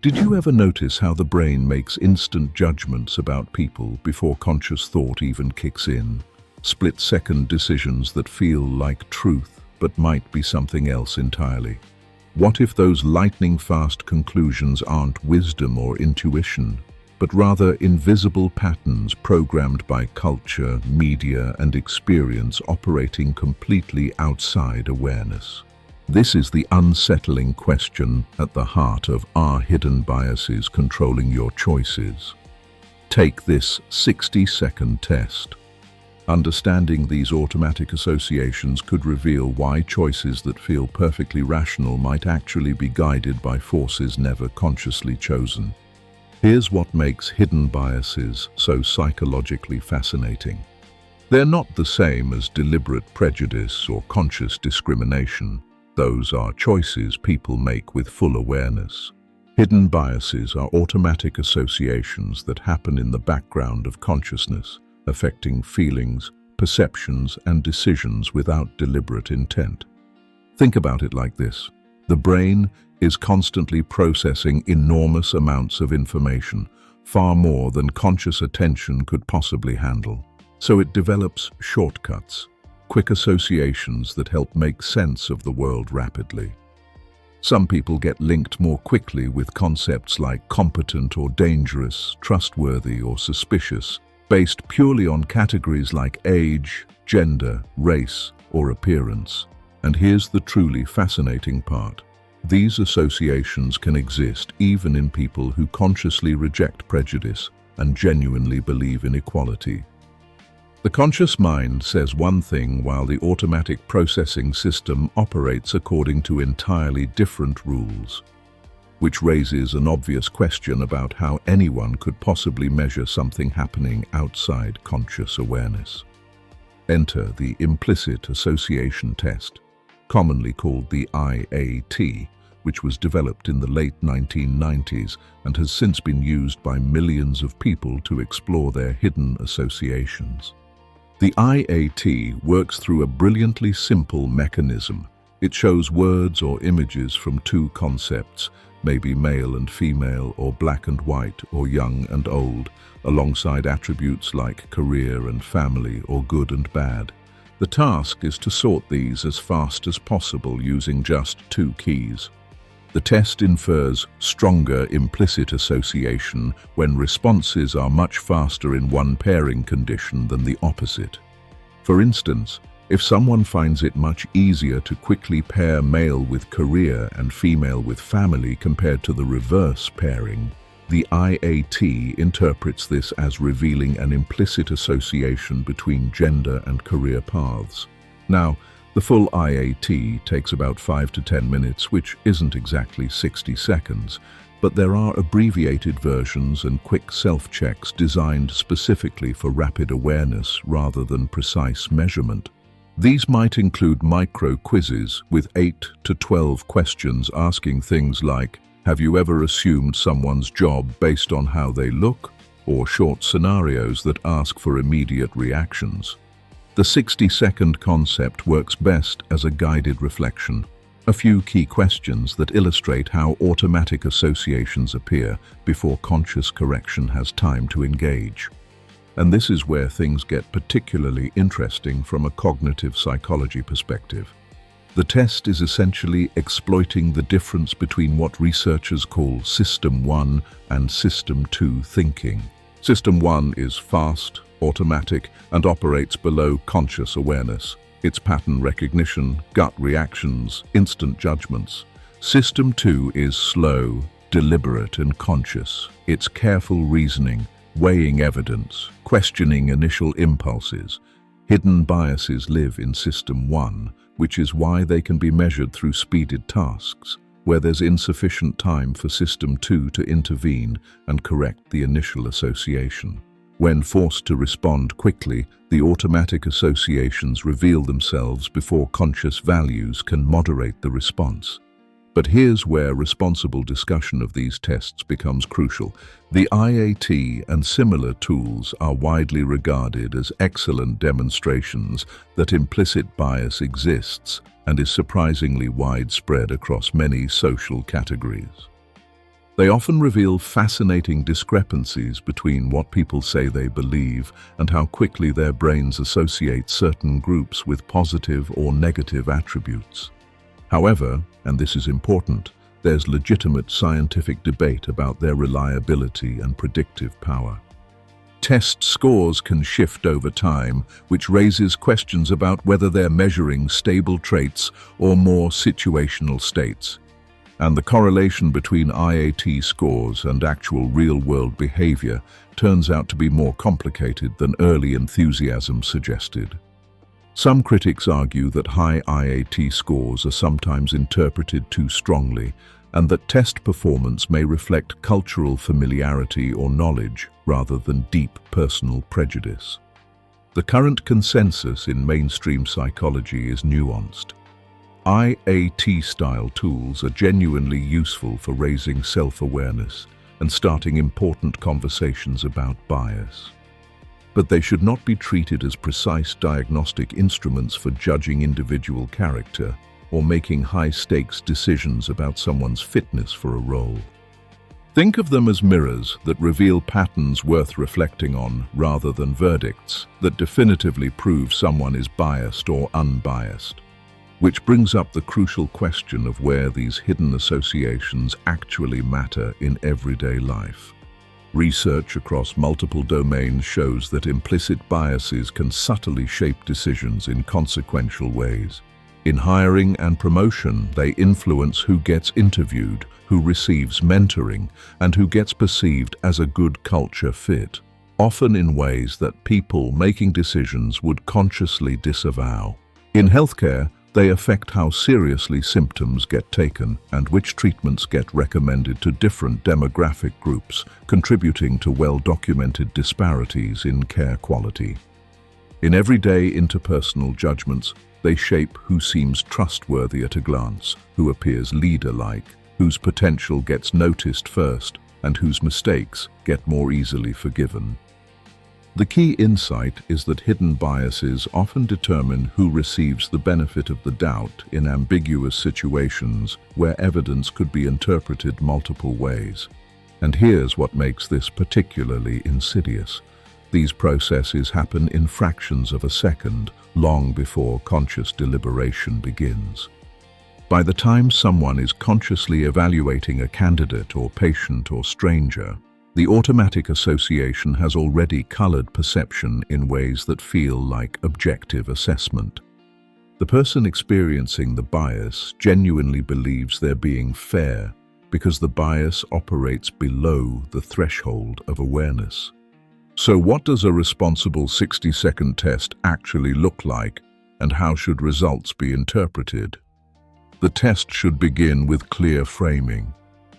Did you ever notice how the brain makes instant judgments about people before conscious thought even kicks in? Split-second decisions that feel like truth but might be something else entirely. What if those lightning-fast conclusions aren't wisdom or intuition, but rather invisible patterns programmed by culture, media, and experience operating completely outside awareness? This is the unsettling question at the heart of our hidden biases controlling your choices. Take this 60-second test. Understanding these automatic associations could reveal why choices that feel perfectly rational might actually be guided by forces never consciously chosen. Here's what makes hidden biases so psychologically fascinating. They're not the same as deliberate prejudice or conscious discrimination. Those are choices people make with full awareness. Hidden biases are automatic associations that happen in the background of consciousness, affecting feelings, perceptions, and decisions without deliberate intent. Think about it like this. The brain is constantly processing enormous amounts of information, far more than conscious attention could possibly handle. So it develops shortcuts, quick associations that help make sense of the world rapidly. Some people get linked more quickly with concepts like competent or dangerous, trustworthy or suspicious, based purely on categories like age, gender, race, or appearance. And here's the truly fascinating part. These associations can exist even in people who consciously reject prejudice and genuinely believe in equality. The conscious mind says one thing while the automatic processing system operates according to entirely different rules, which raises an obvious question about how anyone could possibly measure something happening outside conscious awareness. Enter the implicit association test, commonly called the IAT, which was developed in the late 1990s and has since been used by millions of people to explore their hidden associations. The IAT works through a brilliantly simple mechanism. It shows words or images from two concepts, maybe male and female, or black and white, or young and old, alongside attributes like career and family, or good and bad. The task is to sort these as fast as possible using just two keys. The test infers stronger implicit association when responses are much faster in one pairing condition than the opposite. For instance, if someone finds it much easier to quickly pair male with career and female with family compared to the reverse pairing, the IAT interprets this as revealing an implicit association between gender and career paths. Now, the full IAT takes about 5 to 10 minutes, which isn't exactly 60 seconds, but there are abbreviated versions and quick self-checks designed specifically for rapid awareness rather than precise measurement. These might include micro-quizzes with 8 to 12 questions asking things like, have you ever assumed someone's job based on how they look? Or short scenarios that ask for immediate reactions. The 60-second concept works best as a guided reflection. A few key questions that illustrate how automatic associations appear before conscious correction has time to engage. And this is where things get particularly interesting from a cognitive psychology perspective. The test is essentially exploiting the difference between what researchers call System 1 and System 2 thinking. System 1 is fast, automatic, and operates below conscious awareness. It's pattern recognition, gut reactions, instant judgments. System 2 is slow, deliberate, and conscious. It's careful reasoning, weighing evidence, questioning initial impulses. Hidden biases live in System 1, which is why they can be measured through speeded tasks, where there's insufficient time for System 2 to intervene and correct the initial association. When forced to respond quickly, the automatic associations reveal themselves before conscious values can moderate the response. But here's where responsible discussion of these tests becomes crucial. The IAT and similar tools are widely regarded as excellent demonstrations that implicit bias exists and is surprisingly widespread across many social categories. They often reveal fascinating discrepancies between what people say they believe and how quickly their brains associate certain groups with positive or negative attributes. However, and this is important, there's legitimate scientific debate about their reliability and predictive power. Test scores can shift over time, which raises questions about whether they're measuring stable traits or more situational states. And the correlation between IAT scores and actual real-world behavior turns out to be more complicated than early enthusiasm suggested. Some critics argue that high IAT scores are sometimes interpreted too strongly, and that test performance may reflect cultural familiarity or knowledge rather than deep personal prejudice. The current consensus in mainstream psychology is nuanced. IAT-style tools are genuinely useful for raising self-awareness and starting important conversations about bias. But they should not be treated as precise diagnostic instruments for judging individual character or making high-stakes decisions about someone's fitness for a role. Think of them as mirrors that reveal patterns worth reflecting on rather than verdicts that definitively prove someone is biased or unbiased. Which brings up the crucial question of where these hidden associations actually matter in everyday life. Research across multiple domains shows that implicit biases can subtly shape decisions in consequential ways. In hiring and promotion, they influence who gets interviewed, who receives mentoring, and who gets perceived as a good culture fit, often in ways that people making decisions would consciously disavow. In healthcare, they affect how seriously symptoms get taken and which treatments get recommended to different demographic groups, contributing to well-documented disparities in care quality. In everyday interpersonal judgments, they shape who seems trustworthy at a glance, who appears leader-like, whose potential gets noticed first, and whose mistakes get more easily forgiven. The key insight is that hidden biases often determine who receives the benefit of the doubt in ambiguous situations where evidence could be interpreted multiple ways. And here's what makes this particularly insidious. These processes happen in fractions of a second, long before conscious deliberation begins. By the time someone is consciously evaluating a candidate or patient or stranger, the automatic association has already colored perception in ways that feel like objective assessment. The person experiencing the bias genuinely believes they're being fair because the bias operates below the threshold of awareness. So what does a responsible 60-second test actually look like, and how should results be interpreted? The test should begin with clear framing.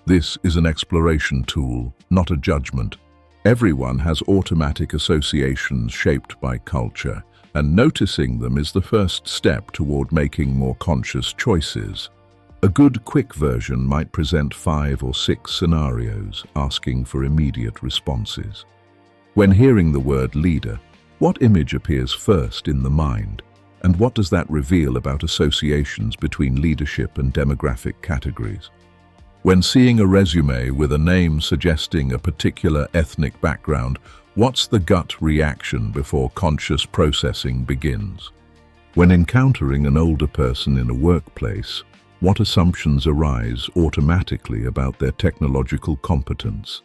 This is an exploration tool, not a judgment. Everyone has automatic associations shaped by culture, and noticing them is the first step toward making more conscious choices. A good quick version might present 5 or 6 scenarios, asking for immediate responses. When hearing the word leader, what image appears first in the mind? And what does that reveal about associations between leadership and demographic categories? When seeing a resume with a name suggesting a particular ethnic background, what's the gut reaction before conscious processing begins? When encountering an older person in a workplace, what assumptions arise automatically about their technological competence?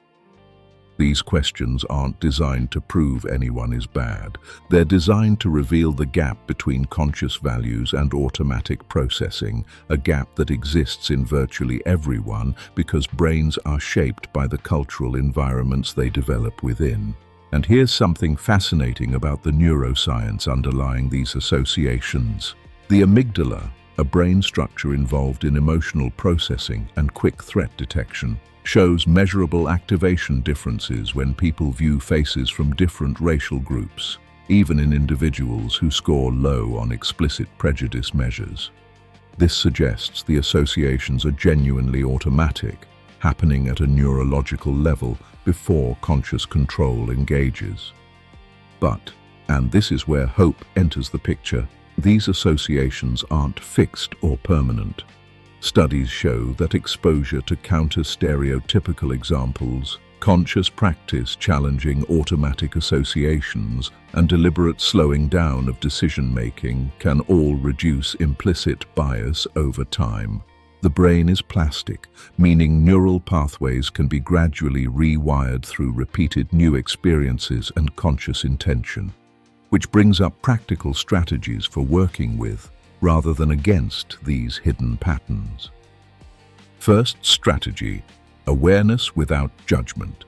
These questions aren't designed to prove anyone is bad. They're designed to reveal the gap between conscious values and automatic processing, a gap that exists in virtually everyone because brains are shaped by the cultural environments they develop within. And here's something fascinating about the neuroscience underlying these associations. The amygdala, a brain structure involved in emotional processing and quick threat detection, shows measurable activation differences when people view faces from different racial groups, even in individuals who score low on explicit prejudice measures. This suggests the associations are genuinely automatic, happening at a neurological level before conscious control engages. But, and this is where hope enters the picture, these associations aren't fixed or permanent. Studies show that exposure to counter-stereotypical examples, conscious practice challenging automatic associations, and deliberate slowing down of decision-making can all reduce implicit bias over time. The brain is plastic, meaning neural pathways can be gradually rewired through repeated new experiences and conscious intention, which brings up practical strategies for working with, rather than against, these hidden patterns. First strategy: awareness without judgment.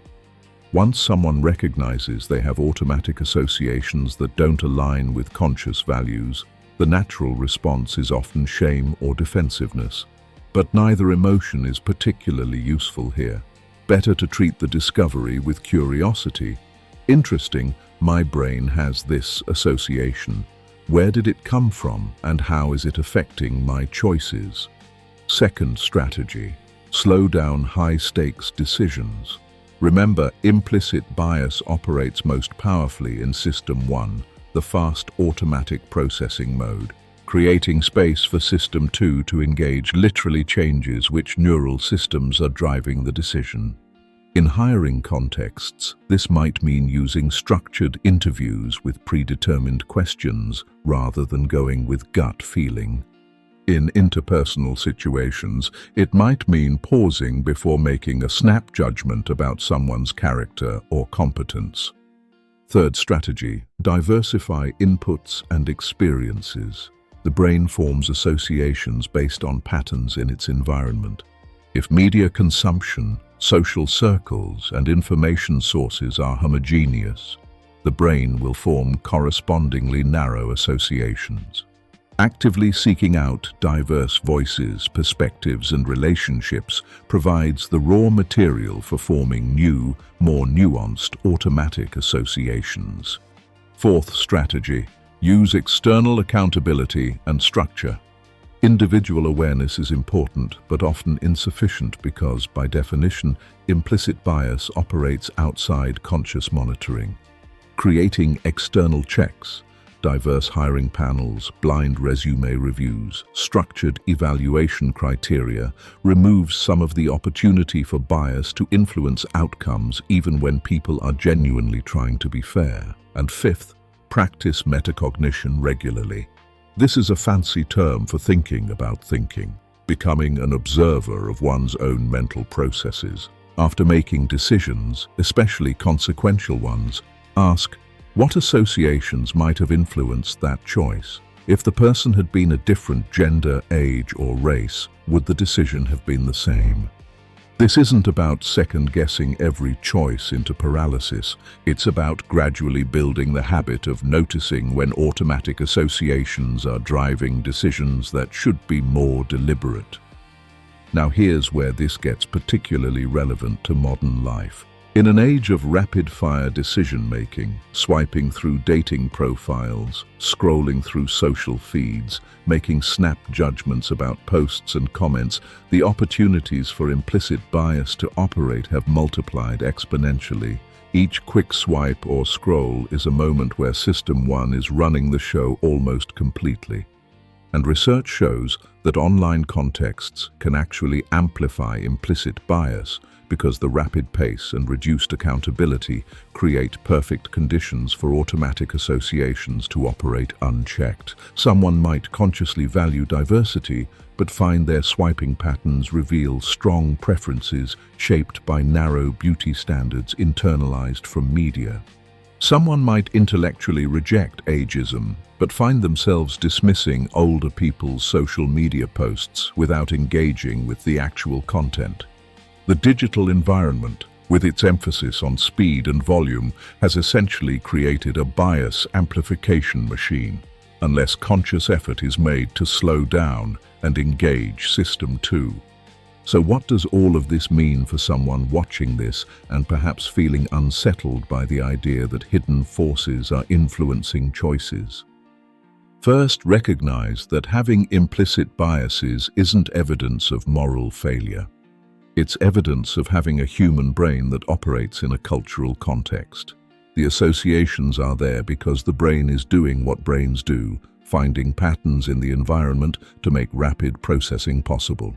Once someone recognizes they have automatic associations that don't align with conscious values, the natural response is often shame or defensiveness. But neither emotion is particularly useful here. Better to treat the discovery with curiosity. Interesting, my brain has this association. Where did it come from, and how is it affecting my choices? Second strategy: slow down high-stakes decisions. Remember, implicit bias operates most powerfully in System 1, the fast automatic processing mode. Creating space for System 2 to engage literally changes which neural systems are driving the decision. In hiring contexts, this might mean using structured interviews with predetermined questions rather than going with gut feeling. In interpersonal situations, it might mean pausing before making a snap judgment about someone's character or competence. Third strategy: diversify inputs and experiences. The brain forms associations based on patterns in its environment. If media consumption, social circles, and information sources are homogeneous, the brain will form correspondingly narrow associations. Actively seeking out diverse voices, perspectives, and relationships provides the raw material for forming new, more nuanced automatic associations. Fourth strategy: use external accountability and structure. Individual awareness is important, but often insufficient because, by definition, implicit bias operates outside conscious monitoring. Creating external checks, diverse hiring panels, blind resume reviews, structured evaluation criteria removes some of the opportunity for bias to influence outcomes even when people are genuinely trying to be fair. And fifth, practice metacognition regularly. This is a fancy term for thinking about thinking, becoming an observer of one's own mental processes. After making decisions, especially consequential ones, ask, what associations might have influenced that choice? If the person had been a different gender, age, or race, would the decision have been the same? This isn't about second-guessing every choice into paralysis. It's about gradually building the habit of noticing when automatic associations are driving decisions that should be more deliberate. Now here's where this gets particularly relevant to modern life. In an age of rapid-fire decision-making, swiping through dating profiles, scrolling through social feeds, making snap judgments about posts and comments, the opportunities for implicit bias to operate have multiplied exponentially. Each quick swipe or scroll is a moment where System 1 is running the show almost completely. And research shows that online contexts can actually amplify implicit bias, because the rapid pace and reduced accountability create perfect conditions for automatic associations to operate unchecked. Someone might consciously value diversity, but find their swiping patterns reveal strong preferences shaped by narrow beauty standards internalized from media. Someone might intellectually reject ageism, but find themselves dismissing older people's social media posts without engaging with the actual content. The digital environment, with its emphasis on speed and volume, has essentially created a bias amplification machine, unless conscious effort is made to slow down and engage System 2. So what does all of this mean for someone watching this and perhaps feeling unsettled by the idea that hidden forces are influencing choices? First, recognize that having implicit biases isn't evidence of moral failure. It's evidence of having a human brain that operates in a cultural context. The associations are there because the brain is doing what brains do, finding patterns in the environment to make rapid processing possible.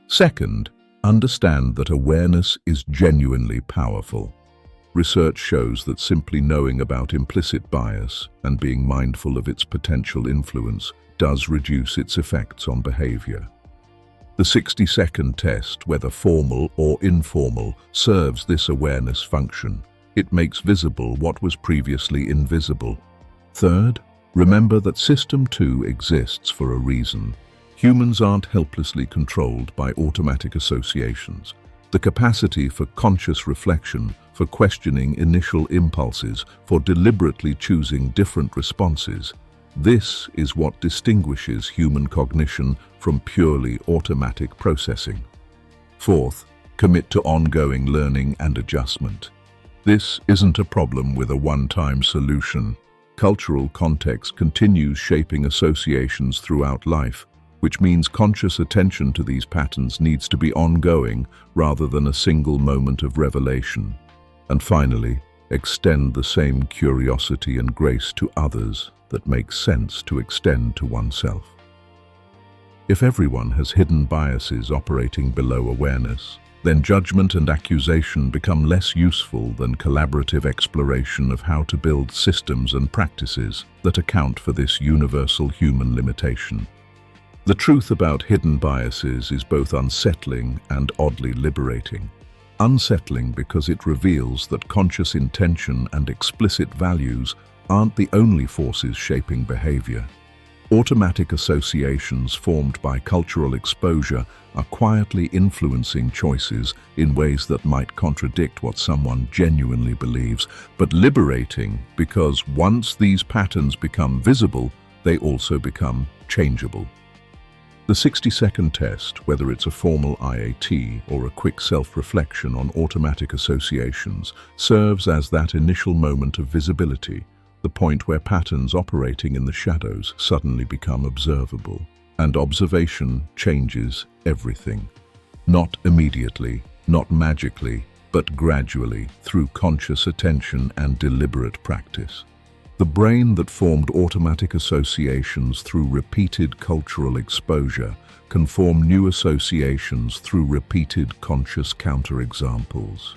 Second, understand that awareness is genuinely powerful. Research shows that simply knowing about implicit bias and being mindful of its potential influence does reduce its effects on behavior. The 60-second test, whether formal or informal, serves this awareness function. It makes visible what was previously invisible. Third, remember that System 2 exists for a reason. Humans aren't helplessly controlled by automatic associations. The capacity for conscious reflection, for questioning initial impulses, for deliberately choosing different responses, this is what distinguishes human cognition from purely automatic processing. Fourth, commit to ongoing learning and adjustment. This isn't a problem with a one-time solution. Cultural context continues shaping associations throughout life, which means conscious attention to these patterns needs to be ongoing rather than a single moment of revelation. And finally, extend the same curiosity and grace to others that makes sense to extend to oneself. If everyone has hidden biases operating below awareness, then judgment and accusation become less useful than collaborative exploration of how to build systems and practices that account for this universal human limitation. The truth about hidden biases is both unsettling and oddly liberating. Unsettling because it reveals that conscious intention and explicit values aren't the only forces shaping behavior. Automatic associations formed by cultural exposure are quietly influencing choices in ways that might contradict what someone genuinely believes, but liberating because once these patterns become visible, they also become changeable. The 60-second test, whether it's a formal IAT or a quick self-reflection on automatic associations, serves as that initial moment of visibility, the point where patterns operating in the shadows suddenly become observable. And observation changes everything. Not immediately, not magically, but gradually through conscious attention and deliberate practice. The brain that formed automatic associations through repeated cultural exposure can form new associations through repeated conscious counterexamples.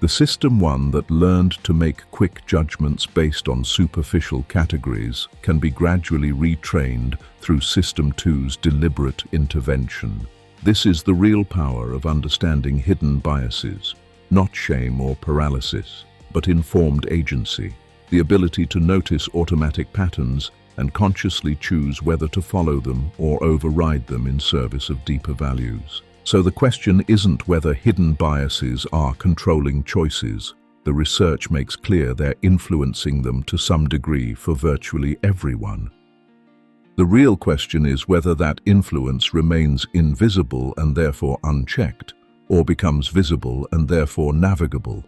The System 1 that learned to make quick judgments based on superficial categories can be gradually retrained through System 2's deliberate intervention. This is the real power of understanding hidden biases, not shame or paralysis, but informed agency. The ability to notice automatic patterns and consciously choose whether to follow them or override them in service of deeper values. So the question isn't whether hidden biases are controlling choices. The research makes clear they're influencing them to some degree for virtually everyone. The real question is whether that influence remains invisible and therefore unchecked, or becomes visible and therefore navigable.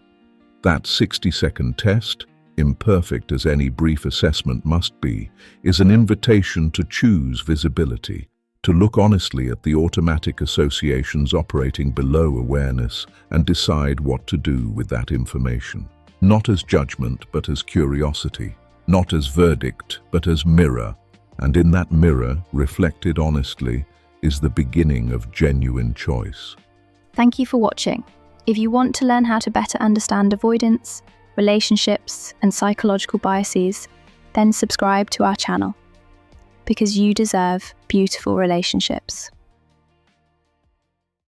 That 60-second test, imperfect as any brief assessment must be, is an invitation to choose visibility, to look honestly at the automatic associations operating below awareness and decide what to do with that information. Not as judgment, but as curiosity. Not as verdict, but as mirror. And in that mirror, reflected honestly, is the beginning of genuine choice. Thank you for watching. If you want to learn how to better understand avoidance, relationships, and psychological biases, then subscribe to our channel, because you deserve beautiful relationships.